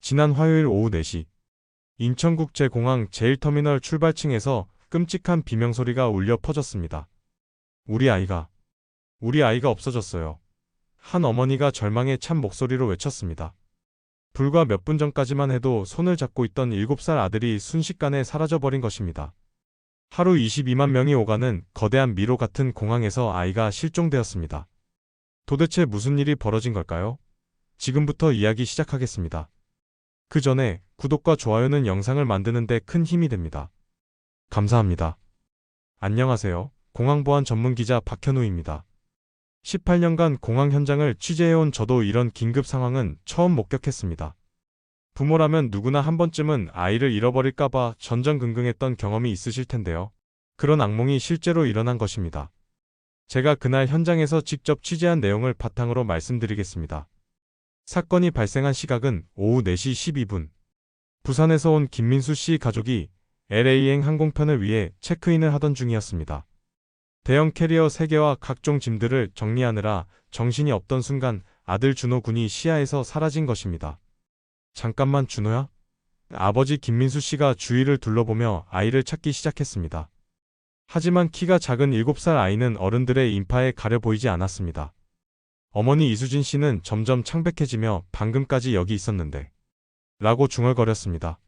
지난 화요일 오후 4시 인천국제공항 제1터미널 출발층에서 끔찍한 비명소리가 울려 퍼졌습니다. 우리 아이가, 우리 아이가 없어졌어요. 한 어머니가 절망에 찬 목소리로 외쳤습니다. 불과 몇 분 전까지만 해도 손을 잡고 있던 7살 아들이 순식간에 사라져버린 것입니다. 하루 22만 명이 오가는 거대한 미로 같은 공항에서 아이가 실종되었습니다. 도대체 무슨 일이 벌어진 걸까요? 지금부터 이야기 시작하겠습니다. 그 전에 구독과 좋아요는 영상을 만드는 데 큰 힘이 됩니다. 감사합니다. 안녕하세요. 공항보안 전문기자 박현우입니다. 18년간 공항 현장을 취재해온 저도 이런 긴급 상황은 처음 목격했습니다. 부모라면 누구나 한 번쯤은 아이를 잃어버릴까봐 전전긍긍했던 경험이 있으실 텐데요. 그런 악몽이 실제로 일어난 것입니다. 제가 그날 현장에서 직접 취재한 내용을 바탕으로 말씀드리겠습니다. 사건이 발생한 시각은 오후 4시 12분. 부산에서 온 김민수 씨 가족이 LA행 항공편을 위해 체크인을 하던 중이었습니다. 대형 캐리어 3개와 각종 짐들을 정리하느라 정신이 없던 순간 아들 준호 군이 시야에서 사라진 것입니다. 잠깐만 준호야? 아버지 김민수 씨가 주위를 둘러보며 아이를 찾기 시작했습니다. 하지만 키가 작은 7살 아이는 어른들의 인파에 가려 보이지 않았습니다. 어머니 이수진 씨는 점점 창백해지며 방금까지 여기 있었는데 라고 중얼거렸습니다.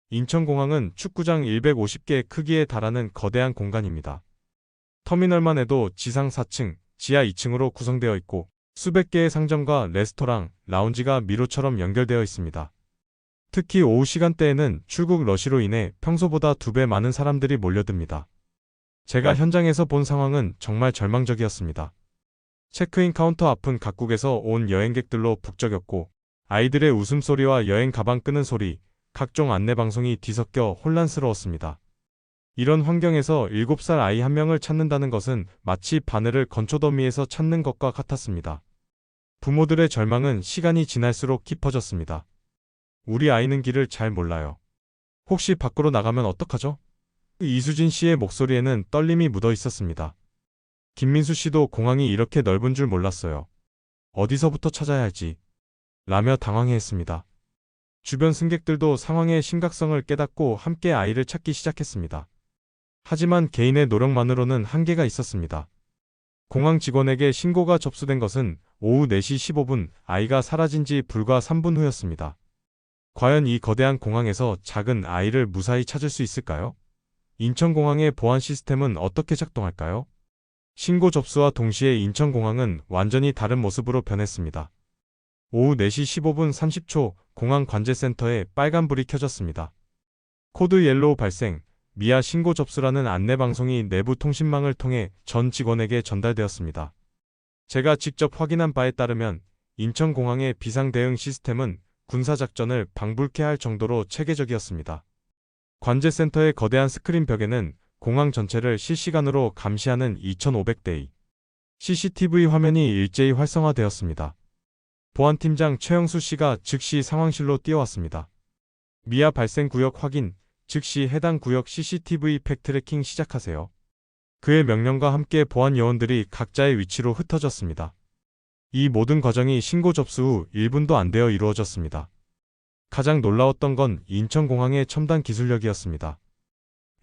인천공항은 축구장 150개 크기에 달하는 거대한 공간입니다. 터미널만 해도 지상 4층, 지하 2층으로 구성되어 있고 수백 개의 상점과 레스토랑, 라운지가 미로처럼 연결되어 있습니다. 특히 오후 시간대에는 출국 러시로 인해 평소보다 2배 많은 사람들이 몰려듭니다. 제가 현장에서 본 상황은 정말 절망적이었습니다. 체크인 카운터 앞은 각국에서 온 여행객들로 북적였고 아이들의 웃음소리와 여행 가방 끄는 소리, 각종 안내방송이 뒤섞여 혼란스러웠습니다. 이런 환경에서 7살 아이 한 명을 찾는다는 것은 마치 바늘을 건초더미에서 찾는 것과 같았습니다. 부모들의 절망은 시간이 지날수록 깊어졌습니다. 우리 아이는 길을 잘 몰라요. 혹시 밖으로 나가면 어떡하죠? 이수진 씨의 목소리에는 떨림이 묻어 있었습니다. 김민수 씨도 공항이 이렇게 넓은 줄 몰랐어요. 어디서부터 찾아야 할지 라며 당황해했습니다. 주변 승객들도 상황의 심각성을 깨닫고 함께 아이를 찾기 시작했습니다. 하지만 개인의 노력만으로는 한계가 있었습니다. 공항 직원에게 신고가 접수된 것은 오후 4시 15분 아이가 사라진 지 불과 3분 후였습니다. 과연 이 거대한 공항에서 작은 아이를 무사히 찾을 수 있을까요? 인천공항의 보안 시스템은 어떻게 작동할까요? 신고 접수와 동시에 인천공항은 완전히 다른 모습으로 변했습니다. 오후 4시 15분 30초 공항 관제센터에 빨간불이 켜졌습니다. 코드 옐로우 발생, 미아 신고 접수라는 안내방송이 내부 통신망을 통해 전 직원에게 전달되었습니다. 제가 직접 확인한 바에 따르면 인천공항의 비상대응 시스템은 군사작전을 방불케 할 정도로 체계적이었습니다. 관제센터의 거대한 스크린 벽에는 공항 전체를 실시간으로 감시하는 2500대의 CCTV 화면이 일제히 활성화되었습니다. 보안팀장 최영수 씨가 즉시 상황실로 뛰어왔습니다. 미아 발생 구역 확인, 즉시 해당 구역 CCTV 팩 트래킹 시작하세요. 그의 명령과 함께 보안 요원들이 각자의 위치로 흩어졌습니다. 이 모든 과정이 신고 접수 후 1분도 안 되어 이루어졌습니다. 가장 놀라웠던 건 인천공항의 첨단 기술력이었습니다.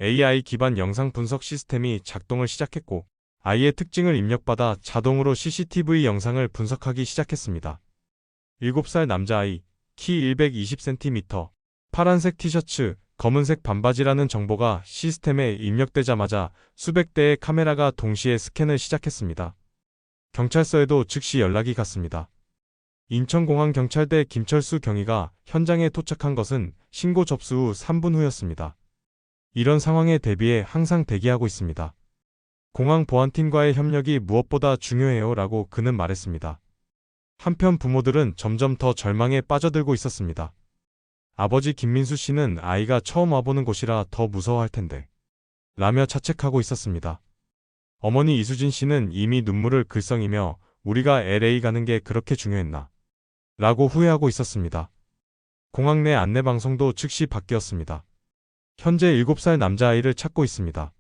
AI 기반 영상 분석 시스템이 작동을 시작했고 아이의 특징을 입력받아 자동으로 CCTV 영상을 분석하기 시작했습니다. 7살 남자아이, 키 120cm, 파란색 티셔츠, 검은색 반바지라는 정보가 시스템에 입력되자마자 수백 대의 카메라가 동시에 스캔을 시작했습니다. 경찰서에도 즉시 연락이 갔습니다. 인천공항 경찰대 김철수 경위가 현장에 도착한 것은 신고 접수 후 3분 후였습니다. 이런 상황에 대비해 항상 대기하고 있습니다. 공항 보안팀과의 협력이 무엇보다 중요해요 라고 그는 말했습니다. 한편 부모들은 점점 더 절망에 빠져들고 있었습니다. 아버지 김민수 씨는 아이가 처음 와보는 곳이라 더 무서워할 텐데 라며 자책하고 있었습니다. 어머니 이수진 씨는 이미 눈물을 글썽이며 우리가 LA 가는 게 그렇게 중요했나 라고 후회하고 있었습니다. 공항 내 안내방송도 즉시 바뀌었습니다. 현재 7살 남자아이를 찾고 있습니다.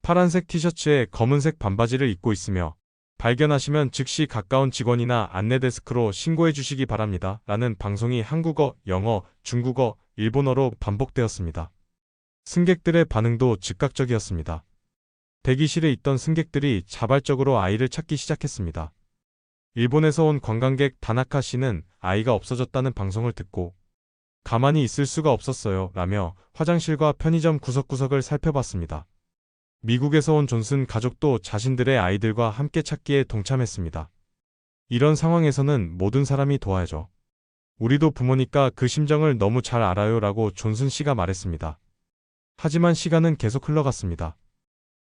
파란색 티셔츠에 검은색 반바지를 입고 있으며 발견하시면 즉시 가까운 직원이나 안내데스크로 신고해 주시기 바랍니다. 라는 방송이 한국어, 영어, 중국어, 일본어로 반복되었습니다. 승객들의 반응도 즉각적이었습니다. 대기실에 있던 승객들이 자발적으로 아이를 찾기 시작했습니다. 일본에서 온 관광객 다나카 씨는 아이가 없어졌다는 방송을 듣고 가만히 있을 수가 없었어요 라며 화장실과 편의점 구석구석을 살펴봤습니다. 미국에서 온 존슨 가족도 자신들의 아이들과 함께 찾기에 동참했습니다. 이런 상황에서는 모든 사람이 도와야죠. 우리도 부모니까 그 심정을 너무 잘 알아요 라고 존슨 씨가 말했습니다. 하지만 시간은 계속 흘러갔습니다.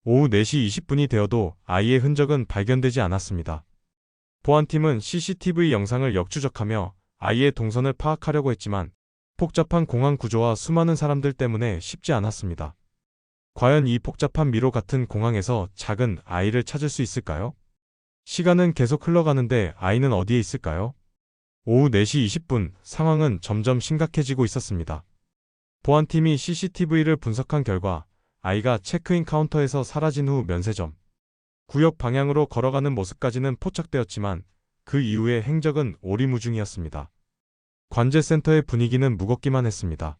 오후 4시 20분이 되어도 아이의 흔적은 발견되지 않았습니다. 보안팀은 CCTV 영상을 역추적하며 아이의 동선을 파악하려고 했지만 복잡한 공항 구조와 수많은 사람들 때문에 쉽지 않았습니다. 과연 이 복잡한 미로 같은 공항에서 작은 아이를 찾을 수 있을까요? 시간은 계속 흘러가는데 아이는 어디에 있을까요? 오후 4시 20분 상황은 점점 심각해지고 있었습니다. 보안팀이 CCTV를 분석한 결과 아이가 체크인 카운터에서 사라진 후 면세점 구역 방향으로 걸어가는 모습까지는 포착되었지만 그 이후의 행적은 오리무중이었습니다. 관제센터의 분위기는 무겁기만 했습니다.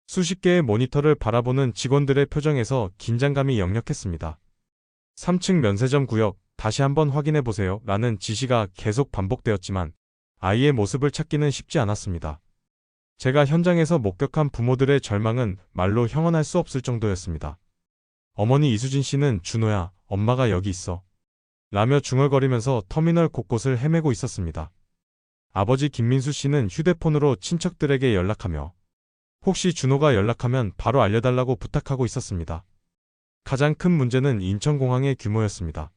수십 개의 모니터를 바라보는 직원들의 표정에서 긴장감이 역력했습니다. 3층 면세점 구역 다시 한번 확인해 보세요 라는 지시가 계속 반복되었지만 아이의 모습을 찾기는 쉽지 않았습니다. 제가 현장에서 목격한 부모들의 절망은 말로 형언할 수 없을 정도였습니다. 어머니 이수진 씨는 준호야, 엄마가 여기 있어. 라며 중얼거리면서 터미널 곳곳을 헤매고 있었습니다. 아버지 김민수 씨는 휴대폰으로 친척들에게 연락하며 혹시 준호가 연락하면 바로 알려달라고 부탁하고 있었습니다. 가장 큰 문제는 인천공항의 규모였습니다.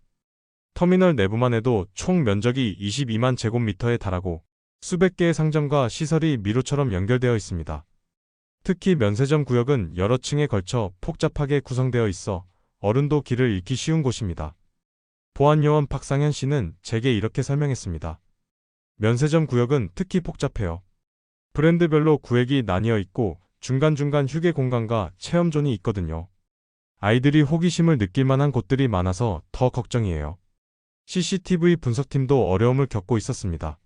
터미널 내부만 해도 총 면적이 22만 제곱미터에 달하고 수백 개의 상점과 시설이 미로처럼 연결되어 있습니다. 특히 면세점 구역은 여러 층에 걸쳐 복잡하게 구성되어 있어 어른도 길을 잃기 쉬운 곳입니다. 보안요원 박상현 씨는 제게 이렇게 설명했습니다. 면세점 구역은 특히 복잡해요. 브랜드별로 구획이 나뉘어 있고 중간중간 휴게 공간과 체험존이 있거든요. 아이들이 호기심을 느낄 만한 곳들이 많아서 더 걱정이에요. CCTV 분석팀도 어려움을 겪고 있었습니다.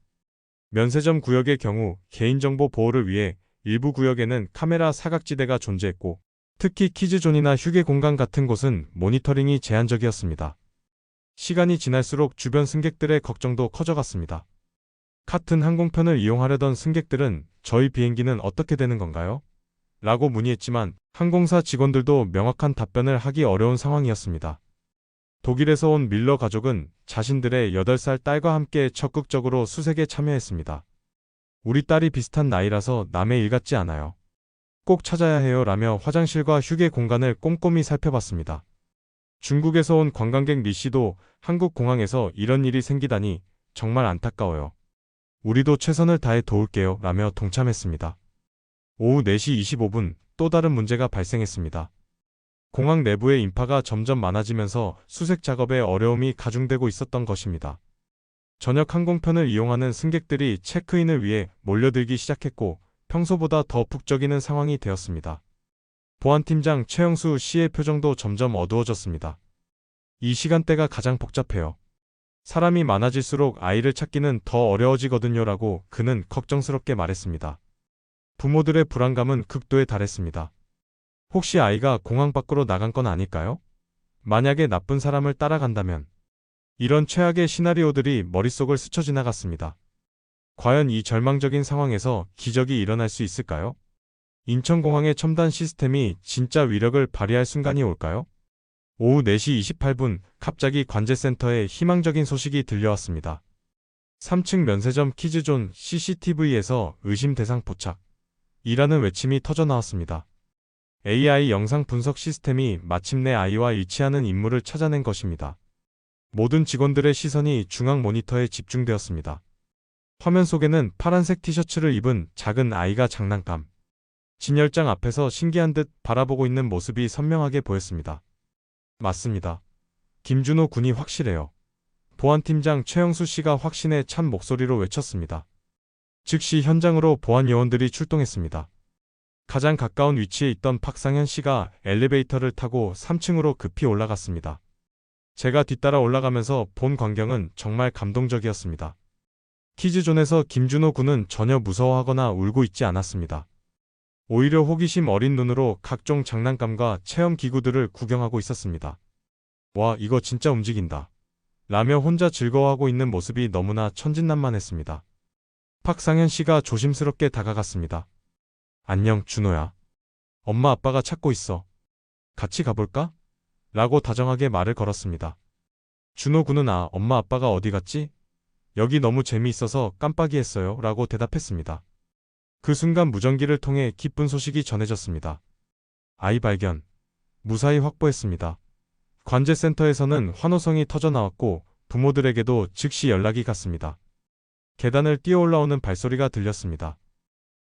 면세점 구역의 경우 개인정보 보호를 위해 일부 구역에는 카메라 사각지대가 존재했고 특히 키즈존이나 휴게 공간 같은 곳은 모니터링이 제한적이었습니다. 시간이 지날수록 주변 승객들의 걱정도 커져갔습니다. 같은 항공편을 이용하려던 승객들은 저희 비행기는 어떻게 되는 건가요? 라고 문의했지만 항공사 직원들도 명확한 답변을 하기 어려운 상황이었습니다. 독일에서 온 밀러 가족은 자신들의 8살 딸과 함께 적극적으로 수색에 참여했습니다. 우리 딸이 비슷한 나이라서 남의 일 같지 않아요. 꼭 찾아야 해요 라며 화장실과 휴게 공간을 꼼꼼히 살펴봤습니다. 중국에서 온 관광객 리 씨도 한국 공항에서 이런 일이 생기다니 정말 안타까워요. 우리도 최선을 다해 도울게요 라며 동참했습니다. 오후 4시 25분 또 다른 문제가 발생했습니다. 공항 내부의 인파가 점점 많아지면서 수색 작업에 어려움이 가중되고 있었던 것입니다. 저녁 항공편을 이용하는 승객들이 체크인을 위해 몰려들기 시작했고 평소보다 더 북적이는 상황이 되었습니다. 보안팀장 최영수 씨의 표정도 점점 어두워졌습니다. 이 시간대가 가장 복잡해요. 사람이 많아질수록 아이를 찾기는 더 어려워지거든요 라고 그는 걱정스럽게 말했습니다. 부모들의 불안감은 극도에 달했습니다. 혹시 아이가 공항 밖으로 나간 건 아닐까요? 만약에 나쁜 사람을 따라간다면 이런 최악의 시나리오들이 머릿속을 스쳐 지나갔습니다. 과연 이 절망적인 상황에서 기적이 일어날 수 있을까요? 인천공항의 첨단 시스템이 진짜 위력을 발휘할 순간이 올까요? 오후 4시 28분 갑자기 관제센터에 희망적인 소식이 들려왔습니다. 3층 면세점 키즈존 CCTV에서 의심 대상 포착 이라는 외침이 터져나왔습니다. AI 영상 분석 시스템이 마침내 아이와 일치하는 인물을 찾아낸 것입니다. 모든 직원들의 시선이 중앙 모니터에 집중되었습니다. 화면 속에는 파란색 티셔츠를 입은 작은 아이가 장난감 진열장 앞에서 신기한 듯 바라보고 있는 모습이 선명하게 보였습니다. 맞습니다. 김준호 군이 확실해요. 보안팀장 최영수 씨가 확신에 찬 목소리로 외쳤습니다. 즉시 현장으로 보안 요원들이 출동했습니다. 가장 가까운 위치에 있던 박상현 씨가 엘리베이터를 타고 3층으로 급히 올라갔습니다. 제가 뒤따라 올라가면서 본 광경은 정말 감동적이었습니다. 키즈존에서 김준호 군은 전혀 무서워하거나 울고 있지 않았습니다. 오히려 호기심 어린 눈으로 각종 장난감과 체험 기구들을 구경하고 있었습니다. 와, 이거 진짜 움직인다. 라며 혼자 즐거워하고 있는 모습이 너무나 천진난만했습니다. 박상현 씨가 조심스럽게 다가갔습니다. 안녕, 준호야. 엄마 아빠가 찾고 있어. 같이 가볼까? 라고 다정하게 말을 걸었습니다. 준호 군은 엄마 아빠가 어디 갔지? 여기 너무 재미있어서 깜빡이했어요. 라고 대답했습니다. 그 순간 무전기를 통해 기쁜 소식이 전해졌습니다. 아이 발견. 무사히 확보했습니다. 관제센터에서는 환호성이 터져나왔고 부모들에게도 즉시 연락이 갔습니다. 계단을 뛰어 올라오는 발소리가 들렸습니다.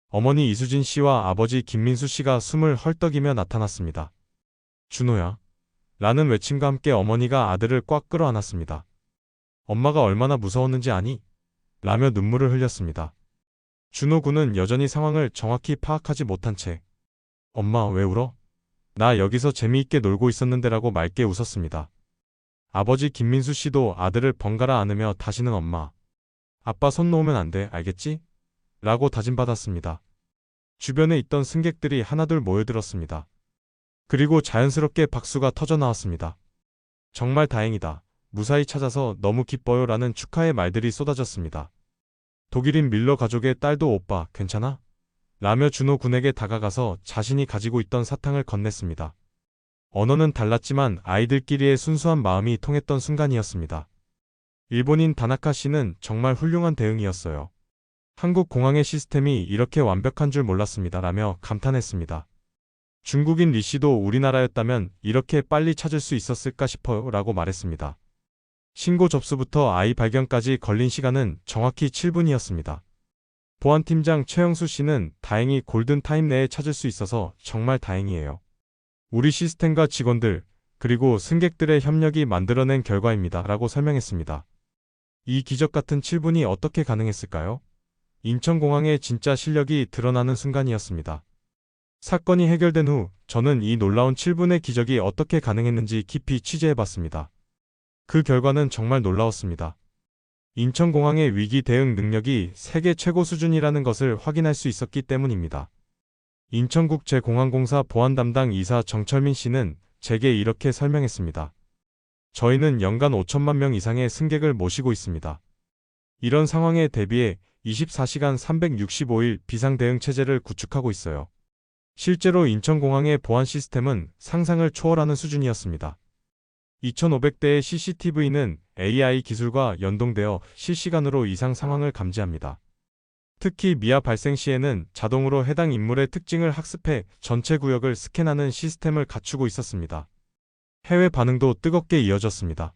어머니 이수진 씨와 아버지 김민수 씨가 숨을 헐떡이며 나타났습니다. 준호야. 라는 외침과 함께 어머니가 아들을 꽉 끌어안았습니다. 엄마가 얼마나 무서웠는지 아니? 라며 눈물을 흘렸습니다. 준호 군은 여전히 상황을 정확히 파악하지 못한 채 엄마 왜 울어? 나 여기서 재미있게 놀고 있었는데라고 맑게 웃었습니다. 아버지 김민수 씨도 아들을 번갈아 안으며 다시는 엄마, 아빠 손 놓으면 안 돼, 알겠지? 라고 다짐받았습니다. 주변에 있던 승객들이 하나둘 모여들었습니다. 그리고 자연스럽게 박수가 터져나왔습니다. 정말 다행이다. 무사히 찾아서 너무 기뻐요 라는 축하의 말들이 쏟아졌습니다. 독일인 밀러 가족의 딸도 오빠, 괜찮아? 라며 준호 군에게 다가가서 자신이 가지고 있던 사탕을 건넸습니다. 언어는 달랐지만 아이들끼리의 순수한 마음이 통했던 순간이었습니다. 일본인 다나카 씨는 정말 훌륭한 대응이었어요. 한국 공항의 시스템이 이렇게 완벽한 줄 몰랐습니다. 라며 감탄했습니다. 중국인 리 씨도 우리나라였다면 이렇게 빨리 찾을 수 있었을까 싶어요. 라고 말했습니다. 신고 접수부터 아이 발견까지 걸린 시간은 정확히 7분이었습니다. 보안팀장 최영수 씨는 다행히 골든타임 내에 찾을 수 있어서 정말 다행이에요. 우리 시스템과 직원들, 그리고 승객들의 협력이 만들어낸 결과입니다. 라고 설명했습니다. 이 기적 같은 7분이 어떻게 가능했을까요? 인천공항의 진짜 실력이 드러나는 순간이었습니다. 사건이 해결된 후 저는 이 놀라운 7분의 기적이 어떻게 가능했는지 깊이 취재해봤습니다. 그 결과는 정말 놀라웠습니다. 인천공항의 위기 대응 능력이 세계 최고 수준이라는 것을 확인할 수 있었기 때문입니다. 인천국제공항공사 보안 담당 이사 정철민 씨는 제게 이렇게 설명했습니다. 저희는 연간 5천만 명 이상의 승객을 모시고 있습니다. 이런 상황에 대비해 24시간 365일 비상대응 체제를 구축하고 있어요. 실제로 인천공항의 보안 시스템은 상상을 초월하는 수준이었습니다. 2,500대의 CCTV는 AI 기술과 연동되어 실시간으로 이상 상황을 감지합니다. 특히 미아 발생 시에는 자동으로 해당 인물의 특징을 학습해 전체 구역을 스캔하는 시스템을 갖추고 있었습니다. 해외 반응도 뜨겁게 이어졌습니다.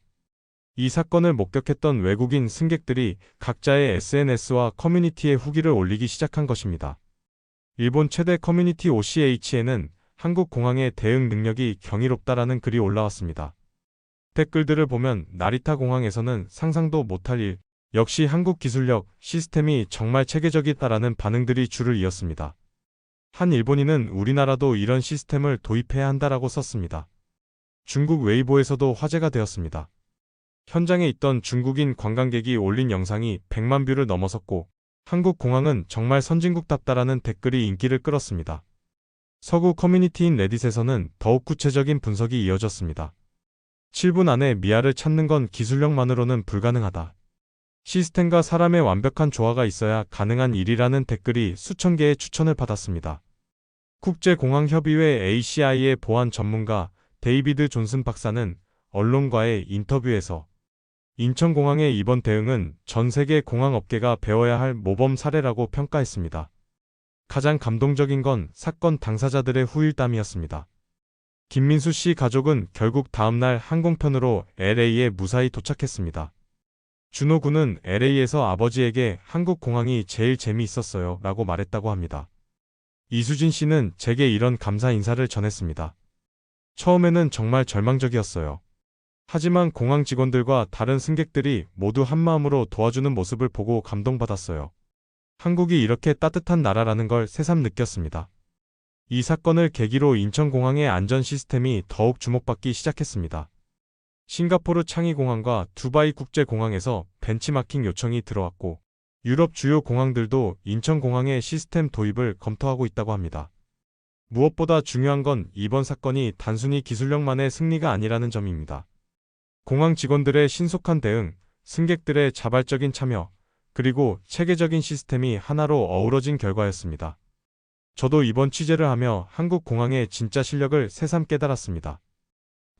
이 사건을 목격했던 외국인 승객들이 각자의 SNS와 커뮤니티에 후기를 올리기 시작한 것입니다. 일본 최대 커뮤니티 OCH에는 한국 공항의 대응 능력이 경이롭다라는 글이 올라왔습니다. 댓글들을 보면 나리타 공항에서는 상상도 못할 일, 역시 한국 기술력, 시스템이 정말 체계적이다라는 반응들이 줄을 이었습니다. 한 일본인은 우리나라도 이런 시스템을 도입해야 한다라고 썼습니다. 중국 웨이보에서도 화제가 되었습니다. 현장에 있던 중국인 관광객이 올린 영상이 100만 뷰를 넘어섰고 한국 공항은 정말 선진국답다라는 댓글이 인기를 끌었습니다. 서구 커뮤니티인 레딧에서는 더욱 구체적인 분석이 이어졌습니다. 7분 안에 미아를 찾는 건 기술력만으로는 불가능하다. 시스템과 사람의 완벽한 조화가 있어야 가능한 일이라는 댓글이 수천 개의 추천을 받았습니다. 국제공항협의회 ACI의 보안 전문가 데이비드 존슨 박사는 언론과의 인터뷰에서 인천공항의 이번 대응은 전 세계 공항업계가 배워야 할 모범 사례라고 평가했습니다. 가장 감동적인 건 사건 당사자들의 후일담이었습니다. 김민수 씨 가족은 결국 다음날 항공편으로 LA에 무사히 도착했습니다. 준호 군은 LA에서 아버지에게 한국 공항이 제일 재미있었어요 라고 말했다고 합니다. 이수진 씨는 제게 이런 감사 인사를 전했습니다. 처음에는 정말 절망적이었어요. 하지만 공항 직원들과 다른 승객들이 모두 한마음으로 도와주는 모습을 보고 감동받았어요. 한국이 이렇게 따뜻한 나라라는 걸 새삼 느꼈습니다. 이 사건을 계기로 인천공항의 안전 시스템이 더욱 주목받기 시작했습니다. 싱가포르 창의공항과 두바이 국제공항에서 벤치마킹 요청이 들어왔고 유럽 주요 공항들도 인천공항의 시스템 도입을 검토하고 있다고 합니다. 무엇보다 중요한 건 이번 사건이 단순히 기술력만의 승리가 아니라는 점입니다. 공항 직원들의 신속한 대응, 승객들의 자발적인 참여, 그리고 체계적인 시스템이 하나로 어우러진 결과였습니다. 저도 이번 취재를 하며 한국 공항의 진짜 실력을 새삼 깨달았습니다.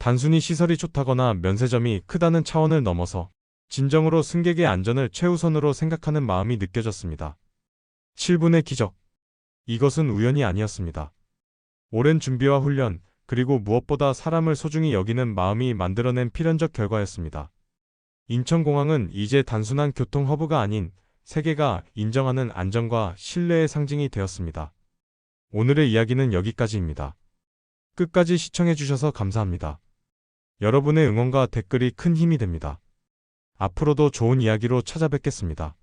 단순히 시설이 좋다거나 면세점이 크다는 차원을 넘어서 진정으로 승객의 안전을 최우선으로 생각하는 마음이 느껴졌습니다. 7분의 기적. 이것은 우연이 아니었습니다. 오랜 준비와 훈련, 그리고 무엇보다 사람을 소중히 여기는 마음이 만들어낸 필연적 결과였습니다. 인천공항은 이제 단순한 교통 허브가 아닌 세계가 인정하는 안전과 신뢰의 상징이 되었습니다. 오늘의 이야기는 여기까지입니다. 끝까지 시청해주셔서 감사합니다. 여러분의 응원과 댓글이 큰 힘이 됩니다. 앞으로도 좋은 이야기로 찾아뵙겠습니다.